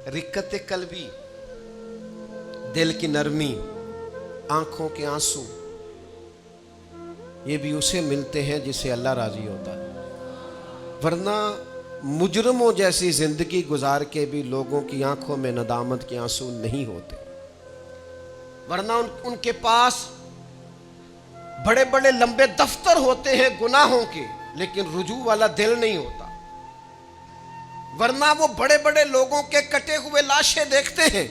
रिक्कत कल्बी, दिल की नरमी, आंखों के आंसू, ये भी उसे मिलते हैं जिसे अल्लाह राजी होता है। वरना मुजरमों जैसी जिंदगी गुजार के भी लोगों की आंखों में नदामत के आंसू नहीं होते। वरना उनके पास बड़े बड़े लंबे दफ्तर होते हैं गुनाहों के, लेकिन रुजू वाला दिल नहीं होता। वरना वो बड़े बड़े लोगों के कटे हुए लाशें देखते हैं,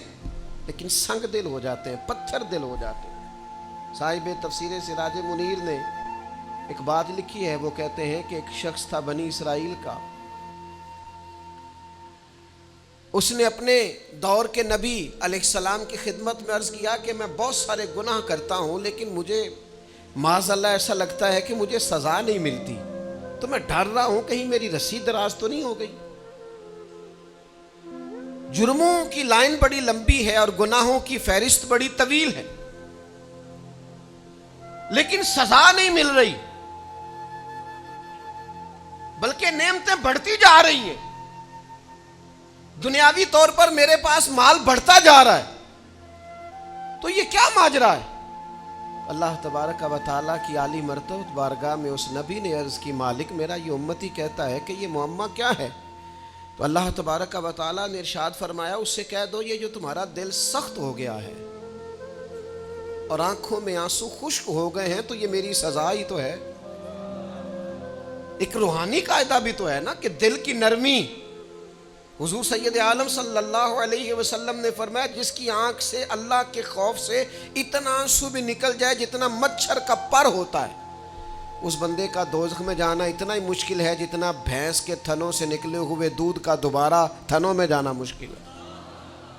लेकिन संग दिल हो जाते हैं, पत्थर दिल हो जाते हैं। साहिब तफसीर सिराज मुनीर ने एक बात लिखी है, वो कहते हैं कि एक शख्स था बनी इसराइल का, उसने अपने दौर के नबी अलैहिस्सलाम की खिदमत में अर्ज किया कि मैं बहुत सारे गुनाह करता हूं, लेकिन मुझे माज़अल्लाह ऐसा लगता है कि मुझे सजा नहीं मिलती, तो मैं डर रहा हूं कहीं मेरी रस्सी दराज तो नहीं हो गई। जुर्मों की लाइन बड़ी लंबी है और गुनाहों की फहरिस्त बड़ी तवील है, लेकिन सजा नहीं मिल रही, बल्कि नेमतें बढ़ती जा रही हैं। दुनियावी तौर पर मेरे पास माल बढ़ता जा रहा है, तो ये क्या माजरा है? अल्लाह तबारक व तआला की आली मर्तबत बारगाह में उस नबी ने अर्ज की, मालिक मेरा ये उम्मती कहता है कि ये मुअम्मा क्या है? तो अल्लाह तबारक व तआला ने इरशाद फरमाया, उससे कह दो ये जो तुम्हारा दिल सख्त हो गया है और आंखों में आंसू खुश्क हो गए हैं, तो ये मेरी सजा ही तो है। एक रूहानी कायदा भी तो है ना कि दिल की नरमी। हुजूर सैयद आलम सल्लल्लाहु अलैहि वसल्लम ने फरमाया, जिसकी आंख से अल्लाह के खौफ से इतना आंसू भी निकल जाए जितना मच्छर का पर होता है, उस बंदे का दोज़ख में जाना इतना ही मुश्किल है जितना भैंस के थनों से निकले हुए दूध का दोबारा थनों में जाना मुश्किल है।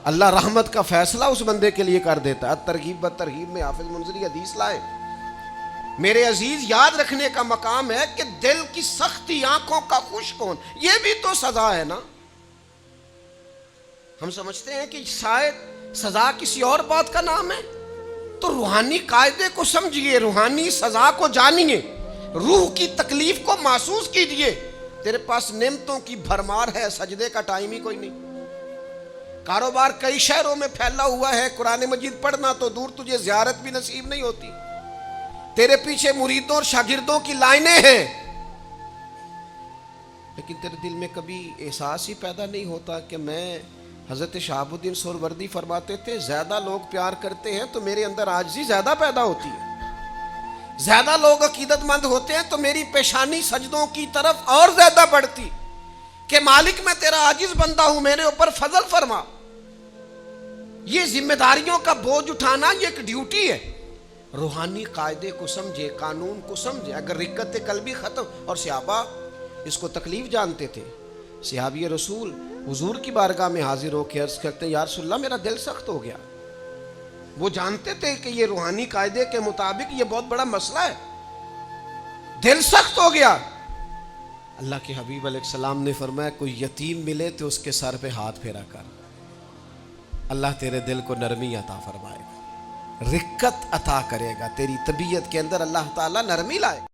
अल्लाह रहमत का फैसला उस बंदे के लिए कर देता है। तरगीब व तरहीब में हाफिज मुंज़री हदीस लाए। मेरे अजीज, याद रखने का मकाम है कि दिल की सख्ती, आंखों का खुश्क होना, यह भी तो सजा है ना। हम समझते हैं कि शायद सजा किसी और बात का नाम है, तो रूहानी कायदे को समझिए, रूहानी सजा को जानिए, रूह की तकलीफ को महसूस कीजिए। तेरे पास नेमतों की भरमार है, सजदे का टाइम ही कोई नहीं। कारोबार कई शहरों में फैला हुआ है, कुरान मजीद पढ़ना तो दूर, तुझे ज़ियारत भी नसीब नहीं होती। तेरे पीछे मुरीदों और शागिर्दों की लाइनें हैं, लेकिन तेरे दिल में कभी एहसास ही पैदा नहीं होता कि मैं, हज़रत शहाबुद्दीन सोहरवर्दी फरमाते थे, ज़्यादा लोग प्यार करते हैं तो मेरे अंदर आजिज़ी ज़्यादा पैदा होती है। ज़्यादा लोग अकीदतमंद होते हैं तो मेरी पेशानी सजदों की तरफ और ज़्यादा बढ़ती कि मालिक मैं तेरा आजिज़ बंदा हूं, मेरे ऊपर फजल फरमा। ये जिम्मेदारियों का बोझ उठाना ये एक ड्यूटी है। रूहानी कायदे को समझे, कानून को समझे। अगर रिक्कत कल्बी ख़त्म, और सहाबा इसको तकलीफ जानते थे। सहाबी रसूल हुजूर की बारगाह में हाजिर होकर अर्ज़ करते हैं, या रसूलल्लाह मेरा दिल सख्त हो गया। वो जानते थे कि ये रूहानी कायदे के मुताबिक ये बहुत बड़ा मसला है, दिल सख्त हो गया। अल्लाह के हबीब अलैहिस्सलाम ने फरमाया, कोई यतीम मिले तो उसके सर पे हाथ फेरा कर, अल्लाह तेरे दिल को नरमी अता फरमाएगा, रिक्कत अता करेगा, तेरी तबीयत के अंदर अल्लाह ताला नरमी लाए।